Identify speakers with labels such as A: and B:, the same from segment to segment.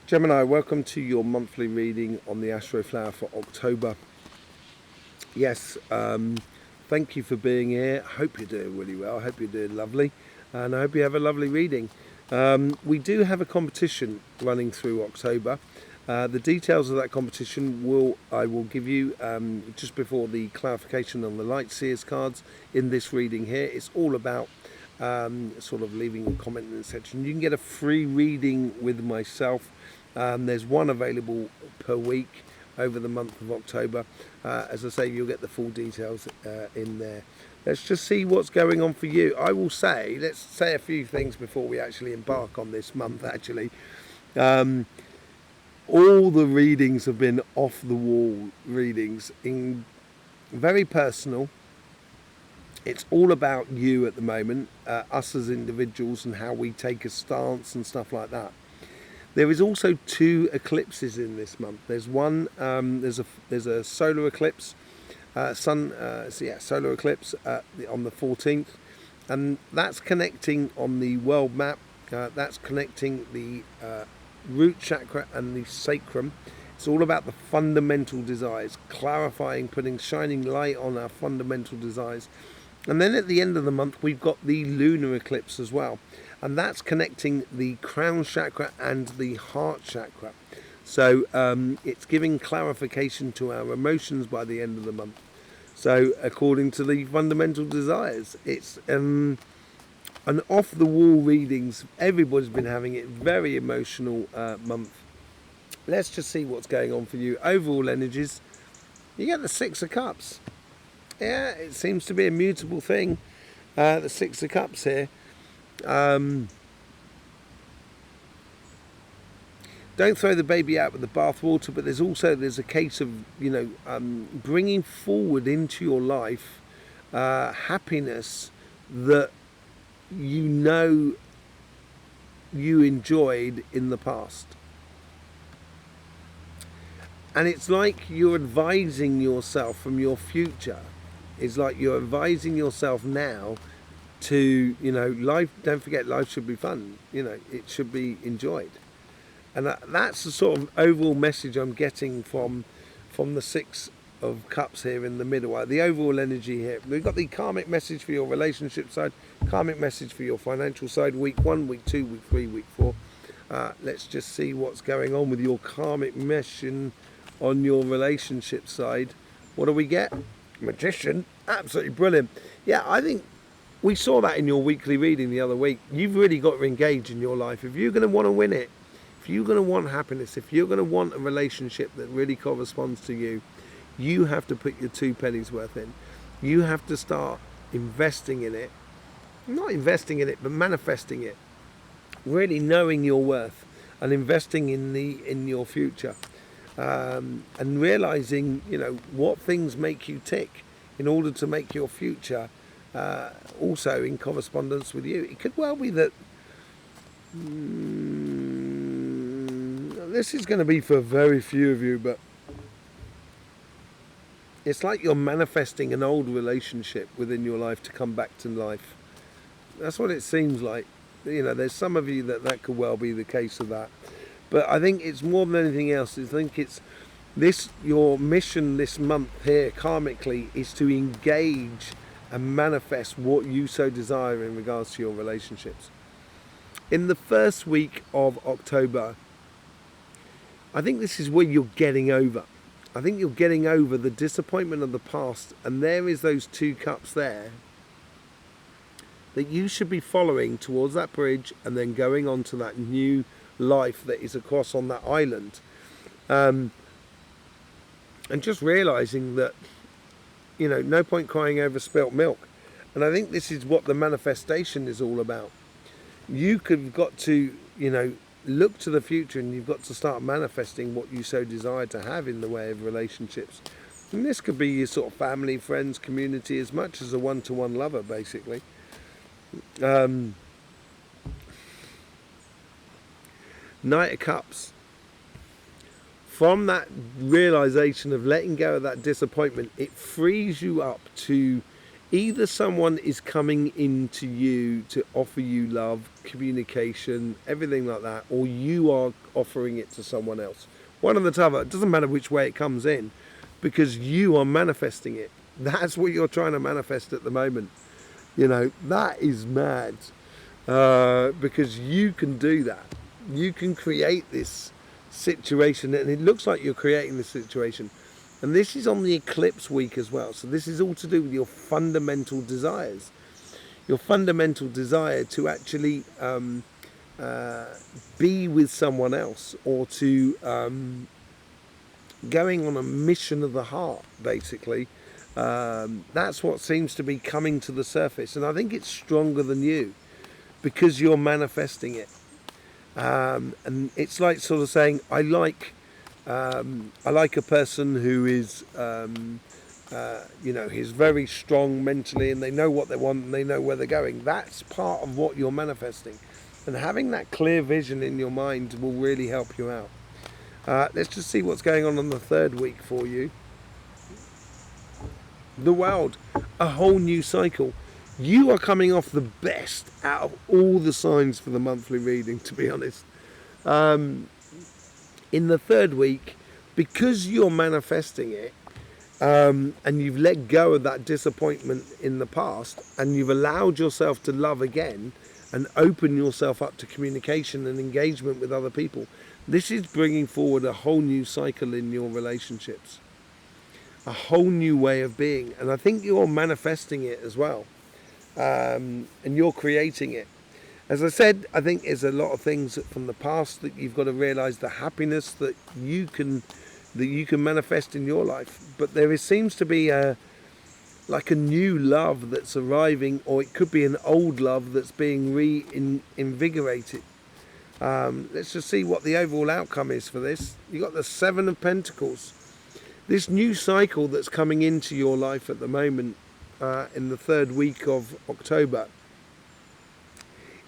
A: Gemini, welcome to your monthly reading on the Astroflower for October. Yes, thank you for being here. I hope you're doing really well. I hope you're doing lovely. And I hope you have a lovely reading. We do have a competition running through October. The details of that competition I will give you just before the clarification on the Light Seers cards in this reading here. It's all about sort of leaving a comment in the section. You can get a free reading with myself. There's one available per week over the month of October. As I say, you'll get the full details in there. Let's just see what's going on for you. Let's say a few things before we actually embark on this month, actually. All the readings have been off-the-wall readings, very personal. It's all about you at the moment, us as individuals and how we take a stance and stuff like that. There is also 2 eclipses in this month. There's one, there's a solar eclipse, solar eclipse on the 14th, and that's connecting on the world map. That's connecting the root chakra and the sacrum. It's all about the fundamental desires, clarifying, shining light on our fundamental desires. And then at the end of the month, we've got the lunar eclipse as well. And that's connecting the crown chakra and the heart chakra. So it's giving clarification to our emotions by the end of the month. So according to the fundamental desires, it's an off-the-wall readings. Everybody's been having it. Very emotional month. Let's just see what's going on for you. Overall energies, you get the 6 of Cups. Yeah, it seems to be a mutable thing. The 6 of Cups here. Don't throw the baby out with the bathwater, but there's a case of bringing forward into your life happiness that you enjoyed in the past. And it's like you're advising yourself from your future. It's like you're advising yourself now to, life, don't forget, life should be fun. It should be enjoyed. And that's the sort of overall message I'm getting from the 6 of Cups here in the middle. The overall energy here. We've got the karmic message for your relationship side, karmic message for your financial side, week 1, week 2, week 3, week 4. Let's just see what's going on with your karmic mission on your relationship side. What do we get? Magician. Absolutely brilliant. Yeah, I think we saw that in your weekly reading the other week. You've really got to engage in your life. If you're going to want to win it, if you're going to want happiness, if you're going to want a relationship that really corresponds to you, you have to put your 2 pennies worth in. You have to start investing in it. Not investing in it, but manifesting it. Really knowing your worth and investing in your future. And realizing, what things make you tick in order to make your future also in correspondence with you. It could well be that this is going to be for very few of you, but it's like you're manifesting an old relationship within your life to come back to life. That's what it seems like. There's some of you that could well be the case of that. But I think it's more than anything else. I think it's your mission this month here, karmically, is to engage and manifest what you so desire in regards to your relationships. In the first week of October, I think this is where you're getting over. I think you're getting over the disappointment of the past, and there is those 2 cups there that you should be following towards that bridge and then going on to that new life that is across on that island. And just realizing that, no point crying over spilt milk. And I think this is what the manifestation is all about. You've got to, look to the future, and you've got to start manifesting what you so desire to have in the way of relationships. And this could be your sort of family, friends, community, as much as a one-to-one lover, basically. Knight of Cups. From that realization of letting go of that disappointment, it frees you up to either someone is coming into you to offer you love, communication, everything like that, or you are offering it to someone else. One or the other. It doesn't matter which way it comes in, because you are manifesting it. That's what you're trying to manifest at the moment. You know, that is mad, because you can do that. You can create this situation, and it looks like you're creating this situation. And this is on the eclipse week as well. So this is all to do with your fundamental desires. Your fundamental desire to actually be with someone else, or to going on a mission of the heart, basically. That's what seems to be coming to the surface. And I think it's stronger than you, because you're manifesting it. And it's like sort of saying, I like a person who is, he's very strong mentally, and they know what they want and they know where they're going. That's part of what you're manifesting. And having that clear vision in your mind will really help you out. Let's just see what's going on the third week for you. The world, a whole new cycle. You are coming off the best out of all the signs for the monthly reading, to be honest. In the third week, because you're manifesting it, and you've let go of that disappointment in the past, and you've allowed yourself to love again and open yourself up to communication and engagement with other people, this is bringing forward a whole new cycle in your relationships, a whole new way of being. And I think you're manifesting it as well, and you're creating it. As I said, I think there's a lot of things from the past that you've got to realize, the happiness that you can manifest in your life. But seems to be like a new love that's arriving, or it could be an old love that's being reinvigorated. Let's just see what the overall outcome is for this. You've got the Seven of Pentacles. This new cycle that's coming into your life at the moment, in the third week of October,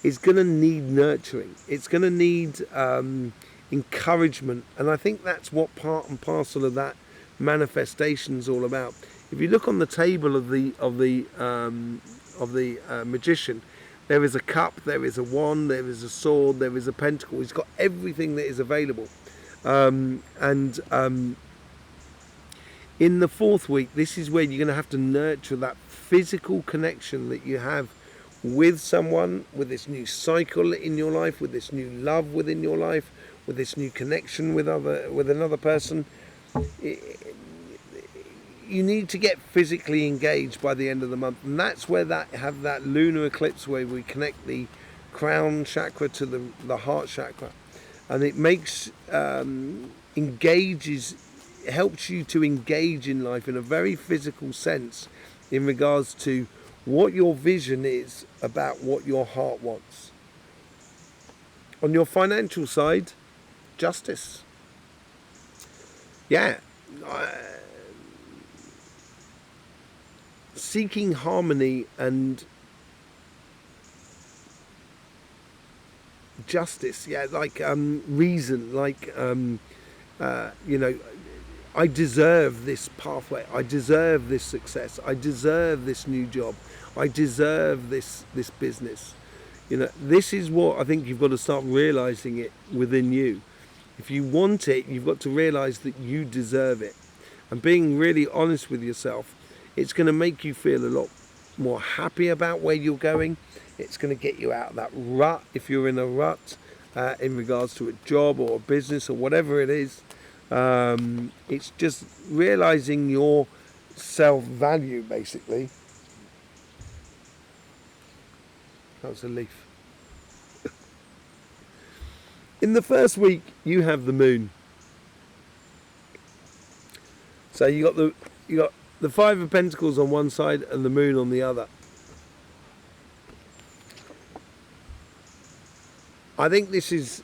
A: is going to need nurturing. It's going to need encouragement, and I think that's what part and parcel of that manifestation is all about. If you look on the table of the magician, there is a cup, there is a wand, there is a sword, there is a pentacle. He's got everything that is available, and in the fourth week, this is where you're going to have to nurture that physical connection that you have with someone, with this new cycle in your life, with this new love within your life, with this new connection with another person. You need to get physically engaged by the end of the month, and that's where have that lunar eclipse where we connect the crown chakra to the heart chakra, and it makes helps you to engage in life in a very physical sense in regards to what your vision is about what your heart wants. On your financial side, justice. Yeah. Seeking harmony and justice. Yeah, like reason, like I deserve this pathway. I deserve this success. I deserve this new job. I deserve this business. This is what I think you've got to start realizing it within you. If you want it, you've got to realize that you deserve it. And being really honest with yourself, it's going to make you feel a lot more happy about where you're going. It's going to get you out of that rut, if you're in a rut, in regards to a job or a business or whatever it is. It's just realizing your self-value, basically. That was a leaf. In the first week, you have the moon. So you got the Five of Pentacles on one side and the moon on the other. I think this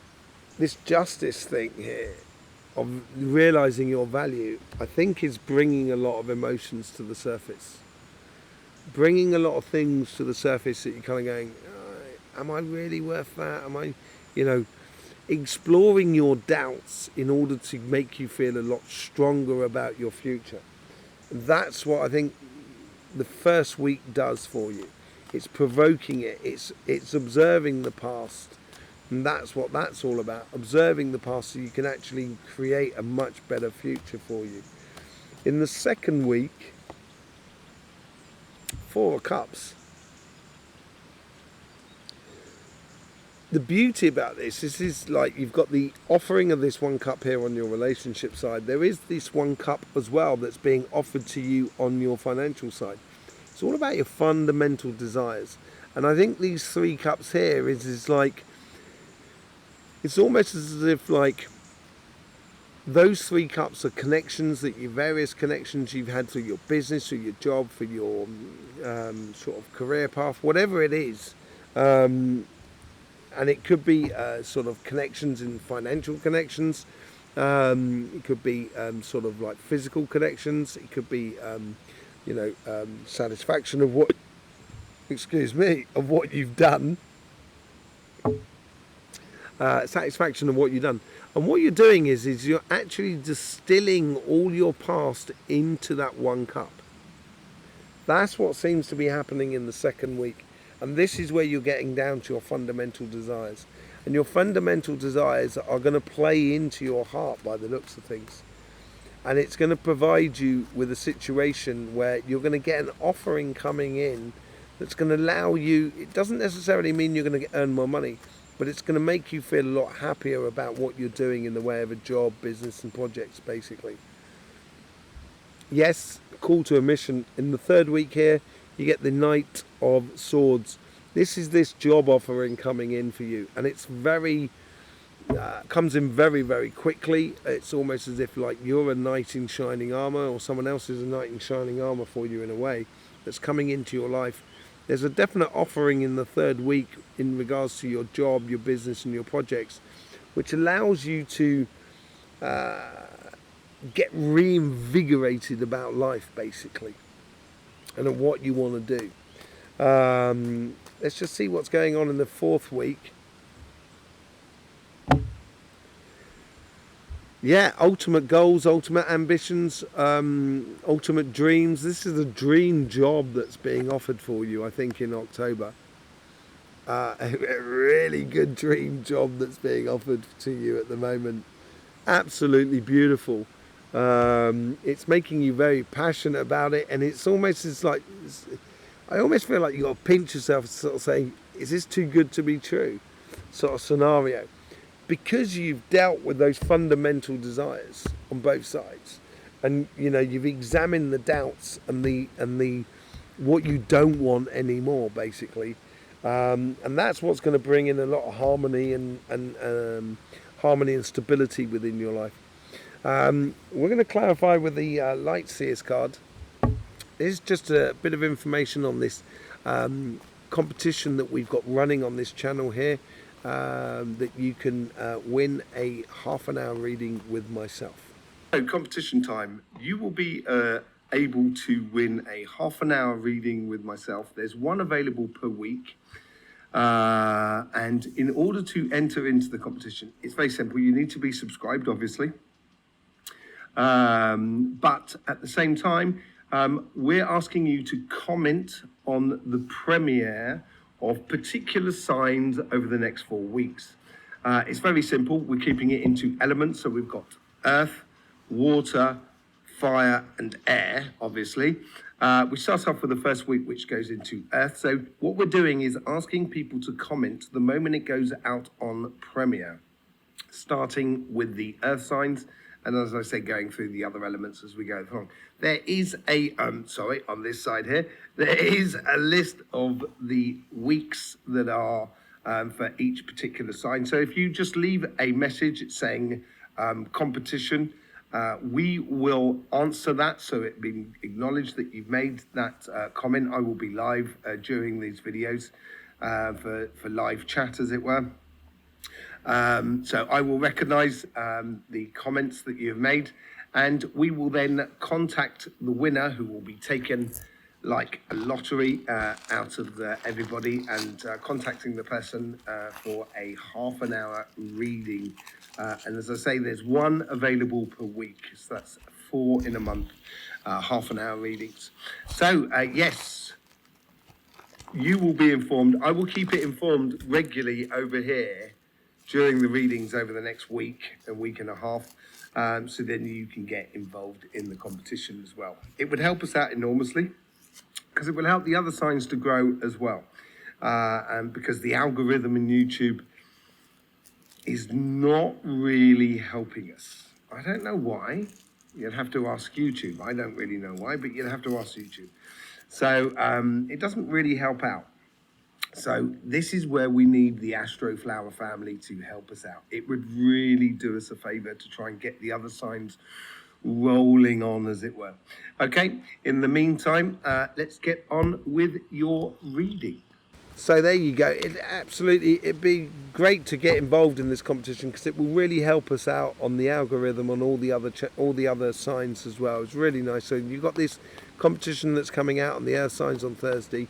A: justice thing here, of realizing your value, I think is bringing a lot of emotions to the surface. Bringing a lot of things to the surface that you're kind of going, am I really worth that? Am I, exploring your doubts in order to make you feel a lot stronger about your future. That's what I think the first week does for you. It's provoking it. It's observing the past. And that's what that's all about. Observing the past so you can actually create a much better future for you. In the second week, 4 of Cups. The beauty about this is like you've got the offering of this 1 cup here on your relationship side. There is this 1 cup as well that's being offered to you on your financial side. It's all about your fundamental desires. And I think these 3 cups here is like, it's almost as if like those 3 cups are connections that various connections you've had through your business, through your job, for your sort of career path, whatever it is. And it could be sort of connections in financial connections. It could be sort of like physical connections. It could be, satisfaction of what, of what you've done. Satisfaction of what you've done. And what you're doing is you're actually distilling all your past into that 1 cup. That's what seems to be happening in the second week. And this is where you're getting down to your fundamental desires. And your fundamental desires are going to play into your heart by the looks of things. And it's going to provide you with a situation where you're going to get an offering coming in that's going to allow you, it doesn't necessarily mean you're going to earn more money, but it's going to make you feel a lot happier about what you're doing in the way of a job, business and projects, basically. Yes, call to a mission. In the third week here, you get the Knight of Swords. This is this job offering coming in for you, and it's very comes in very, very quickly. It's almost as if like you're a knight in shining armor, or someone else is a knight in shining armor for you in a way, that's coming into your life. There's a definite offering in the third week in regards to your job, your business and your projects, which allows you to get reinvigorated about life, basically, and what you want to do. Let's just see what's going on in the fourth week. Yeah, ultimate goals, ultimate ambitions, ultimate dreams. This is a dream job that's being offered for you, I think, in October. A really good dream job that's being offered to you at the moment. Absolutely beautiful. It's making you very passionate about it, and it's almost I almost feel like you've got to pinch yourself, sort of saying, is this too good to be true? Sort of scenario. Because you've dealt with those fundamental desires on both sides, and you've examined the doubts and the what you don't want anymore, basically, and that's what's going to bring in a lot of harmony and harmony and stability within your life. We're going to clarify with the Light Seers card. This is just a bit of information on this competition that we've got running on this channel here, that you can win a half-an-hour reading with myself. So competition time. You will be able to win a half-an-hour reading with myself. There's one available per week. And in order to enter into the competition, it's very simple. You need to be subscribed, obviously. But at the same time, we're asking you to comment on the premiere of particular signs over the next 4 weeks. It's very simple. We're keeping it into elements. So we've got earth, water, fire and air, obviously. We start off with the first week, which goes into earth. So what we're doing is asking people to comment the moment it goes out on premiere, starting with the earth signs. And as I say, going through the other elements as we go along. There is on this side here, there is a list of the weeks that are for each particular sign. So if you just leave a message saying competition, we will answer that. So it being acknowledged that you've made that comment. I will be live during these videos for live chat, as it were. So I will recognise the comments that you have made, and we will then contact the winner, who will be taken like a lottery out of everybody and contacting the person for a half an hour reading. And as I say, there's one available per week, so that's 4 in a month, half an hour readings. So yes, you will be informed. I will keep it informed regularly over here during the readings over the next week, a week and a half. So then you can get involved in the competition as well. It would help us out enormously because it will help the other signs to grow as well. And because the algorithm in YouTube is not really helping us. I don't know why. You'd have to ask YouTube. I don't really know why, but you'd have to ask YouTube. So it doesn't really help out. So this is where we need the Astroflower family to help us out. It would really do us a favor to try and get the other signs rolling on, as it were. Okay, in the meantime, let's get on with your reading. So there you go. It'd be great to get involved in this competition because it will really help us out on the algorithm, on all the other signs as well. It's really nice. So you've got this competition that's coming out on the earth signs on Thursday.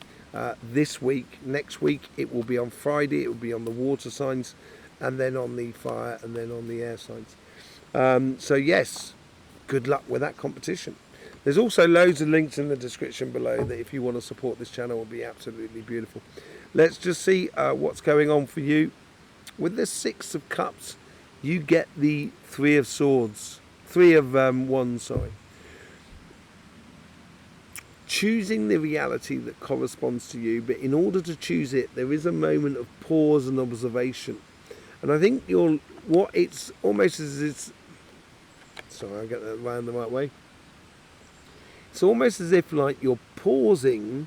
A: This week, next week, it will be on Friday. It will be on the water signs, and then on the fire, and then on the air signs. So yes, good luck with that competition. There's also loads of links in the description below that if you want to support this channel, will be absolutely beautiful. Let's just see what's going on for you. With the 6 of Cups, you get the 3 of Swords, 3 of Wands, sorry. Choosing the reality that corresponds to you, but in order to choose it, there is a moment of pause and observation. And I think it's almost as it's, sorry, I'll get that round the right way. It's almost as if like you're pausing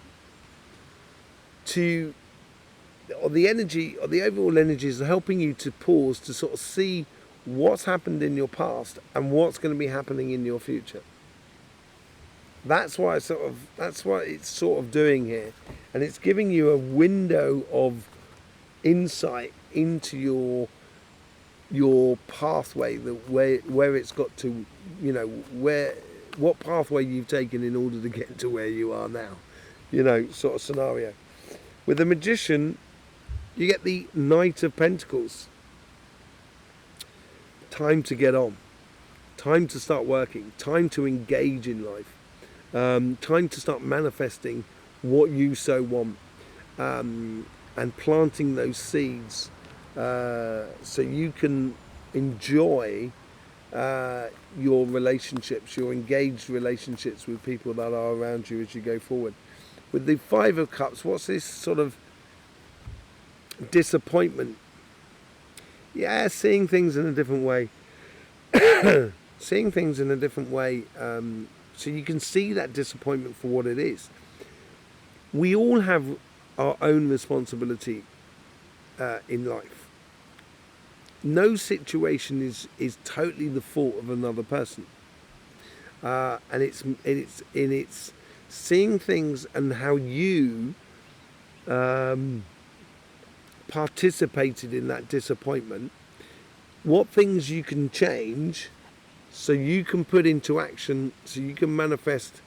A: to, or the energy, or the overall energy is helping you to pause to sort of see what's happened in your past and what's going to be happening in your future. That's what it's sort of doing here, and it's giving you a window of insight into your pathway, where it's got to, you know, what pathway you've taken in order to get to where you are now, you know, sort of scenario. With the Magician, you get the Knight of Pentacles. Time to get on, time to start working, time to engage in life, time to start manifesting what you so want, and planting those seeds so you can enjoy your relationships, your engaged relationships with people that are around you as you go forward. With the 5 of Cups, what's this sort of disappointment? Yeah, seeing things in a different way. Seeing things in a different way, so you can see that disappointment for what it is. We all have our own responsibility in life. No situation is totally the fault of another person, and it's seeing things and how you participated in that disappointment, what things you can change so you can put into action, so you can manifest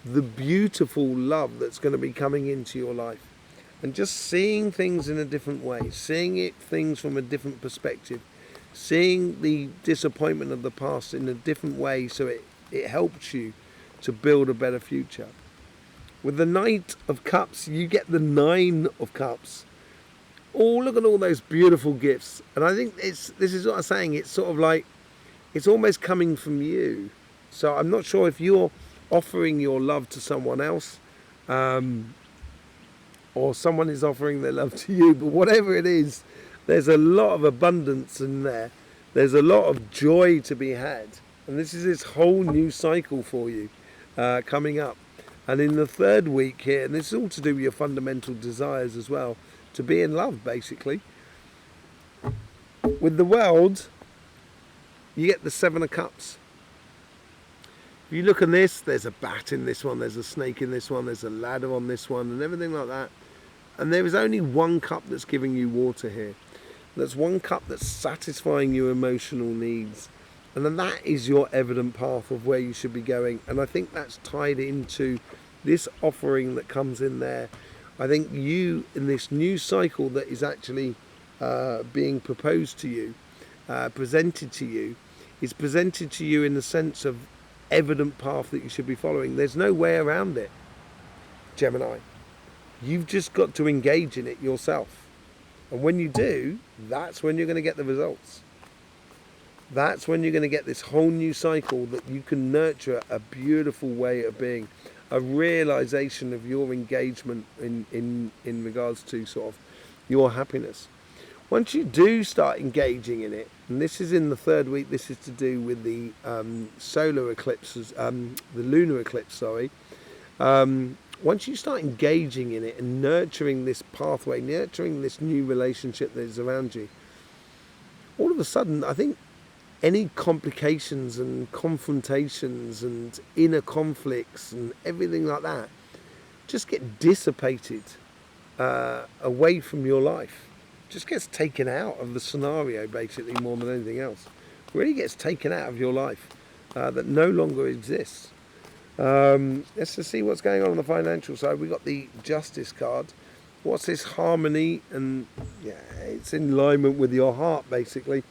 A: the beautiful love that's going to be coming into your life. And just seeing things in a different way, seeing things from a different perspective, seeing the disappointment of the past in a different way, so it helps you to build a better future. With the Knight of Cups, you get the 9 of Cups. Oh, look at all those beautiful gifts. And I think this is what I'm saying, it's sort of like, it's almost coming from you. So I'm not sure if you're offering your love to someone else, or someone is offering their love to you, but whatever it is, there's a lot of abundance in there. There's a lot of joy to be had. And this is this whole new cycle for you coming up. And in the 3rd week here, and this is all to do with your fundamental desires as well, to be in love, basically. With the World, you get the 7 of Cups. If you look at this, there's a bat in this one, there's a snake in this one, there's a ladder on this one, and everything like that. And there is only one cup that's giving you water here. That's one cup that's satisfying your emotional needs. And then that is your evident path of where you should be going. And I think that's tied into this offering that comes in there. I think you, in this new cycle that is actually being proposed to you, presented to you, is presented to you in the sense of evident path that you should be following. There's no way around it, Gemini. You've just got to engage in it yourself. And when you do, that's when you're going to get the results. That's when you're going to get this whole new cycle that you can nurture a beautiful way of being, a realization of your engagement in regards to sort of your happiness. Once you do start engaging in it, and this is in the third week, this is to do with the solar eclipses, the lunar eclipse, sorry. Once you start engaging in it and nurturing this pathway, nurturing this new relationship that is around you, all of a sudden, I think any complications and confrontations and inner conflicts and everything like that just get dissipated away from your life. Just gets taken out of the scenario, basically, more than anything else. Really gets taken out of your life, that no longer exists. Let's just see what's going on the financial side. We got the Justice card. What's this harmony? And yeah, it's in alignment with your heart, basically.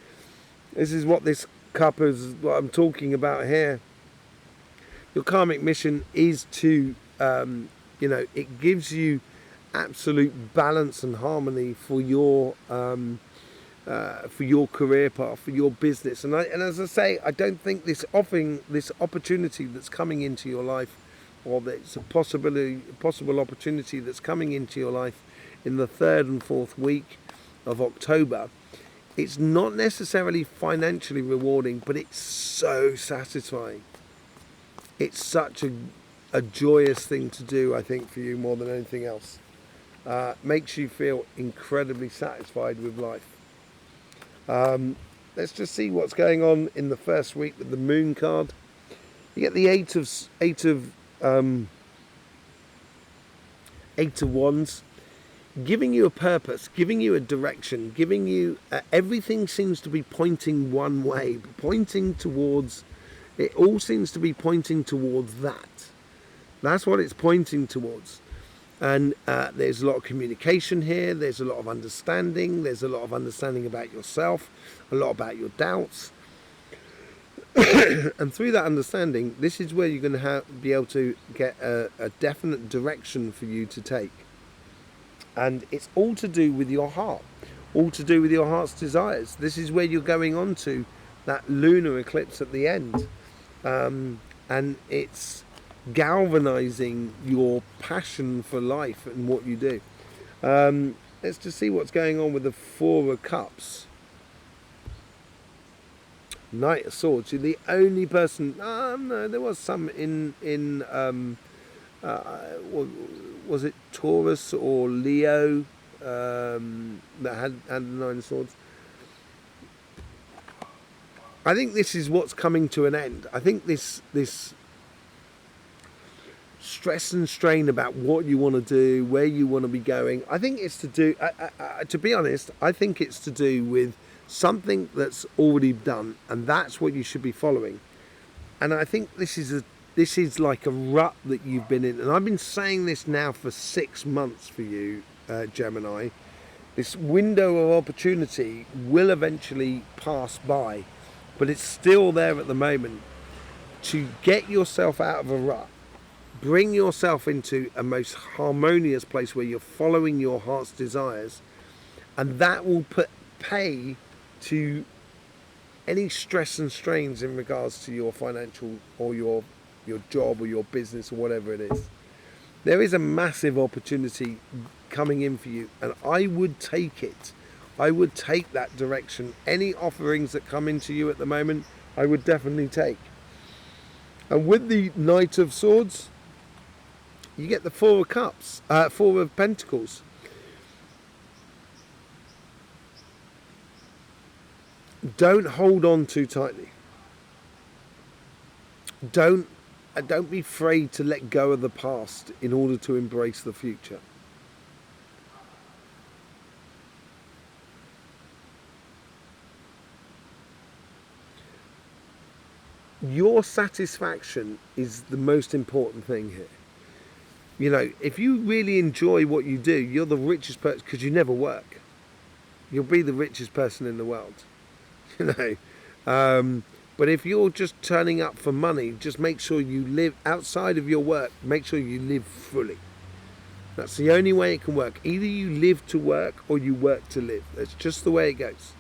A: This is what this cup is, what I'm talking about here. Your karmic mission is to, it gives you absolute balance and harmony for your career path, for your business. And as I say, I don't think this opportunity that's coming into your life, or that it's a possible opportunity that's coming into your life in the 3rd and 4th week of October, it's not necessarily financially rewarding, but it's so satisfying. It's such a joyous thing to do, I think, for you more than anything else. Makes you feel incredibly satisfied with life. Let's just see what's going on in the first week with the Moon card. You get the Eight of Wands, giving you a purpose, giving you a direction, giving you everything seems to be pointing one way, pointing towards. It all seems to be pointing towards that. That's what it's pointing towards. And there's a lot of communication here. There's a lot of understanding. There's a lot of understanding about yourself, a lot about your doubts. And through that understanding, this is where you're going to be able to get a definite direction for you to take. And it's all to do with your heart, all to do with your heart's desires. This is where you're going on to that lunar eclipse at the end. And it's galvanizing your passion for life and what you do. Let's just see what's going on with the Four of Cups. Knight of Swords. You're the only person. No, there was some in was it Taurus or Leo that had the Nine of Swords. I think this is what's coming to an end. I think this stress and strain about what you want to do, where you want to be going, I think it's to do, to be honest, I think it's to do with something that's already done, and that's what you should be following. And I think this is like a rut that you've been in, and I've been saying this now for 6 months for you, Gemini. This window of opportunity will eventually pass by, but it's still there at the moment. To get yourself out of a rut, bring yourself into a most harmonious place where you're following your heart's desires, and that will pay to any stress and strains in regards to your financial or your job or your business or whatever it is. There is a massive opportunity coming in for you, and I would take it. I would take that direction. Any offerings that come into you at the moment, I would definitely take. And with the Knight of Swords, you get the Four of Cups, Four of Pentacles. Don't hold on too tightly. Don't be afraid to let go of the past in order to embrace the future. Your satisfaction is the most important thing here. You know, if you really enjoy what you do, you're the richest person because you never work. You'll be the richest person in the world. You know. But if you're just turning up for money, just make sure you live outside of your work. Make sure you live fully. That's the only way it can work. Either you live to work or you work to live. That's just the way it goes.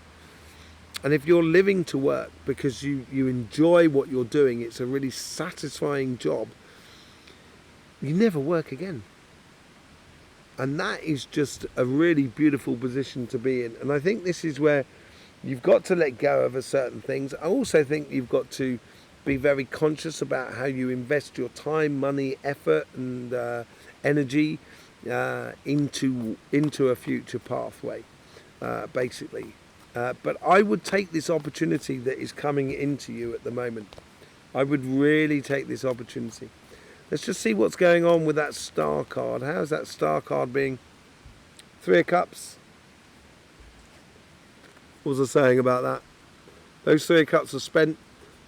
A: And if you're living to work because you enjoy what you're doing, it's a really satisfying job, you never work again. And that is just a really beautiful position to be in. And I think this is where you've got to let go of certain things. I also think you've got to be very conscious about how you invest your time, money, effort and energy into a future pathway, basically. But I would take this opportunity that is coming into you at the moment. I would really take this opportunity. Let's just see what's going on with that star card. How's that star card being? 3 of Cups. What was I saying about that? Those 3 of Cups are spent.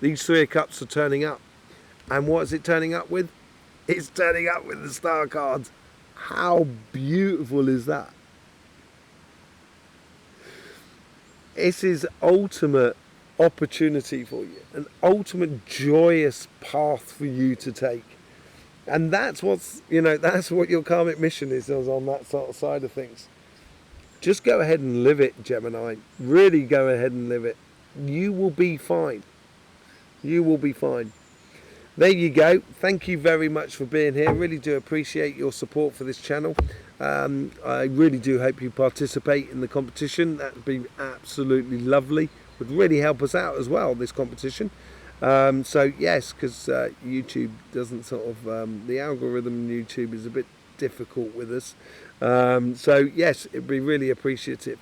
A: These 3 of Cups are turning up. And what is it turning up with? It's turning up with the star cards. How beautiful is that? This is ultimate opportunity for you. An ultimate joyous path for you to take. And that's what's, that's what your karmic mission is on that sort of side of things. Just go ahead and live it, Gemini. Really go ahead and live it. You will be fine. You will be fine. There you go. Thank you very much for being here. Really do appreciate your support for this channel. I really do hope you participate in the competition. That would be absolutely lovely. Would really help us out as well, this competition. So yes, because YouTube doesn't the algorithm in YouTube is a bit difficult with us. So yes, it'd be really appreciative.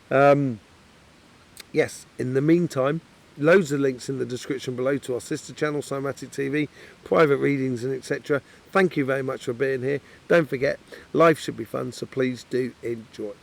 A: Yes, in the meantime, loads of links in the description below to our sister channel, Cymatic TV, private readings and etc. Thank you very much for being here. Don't forget, life should be fun, so please do enjoy.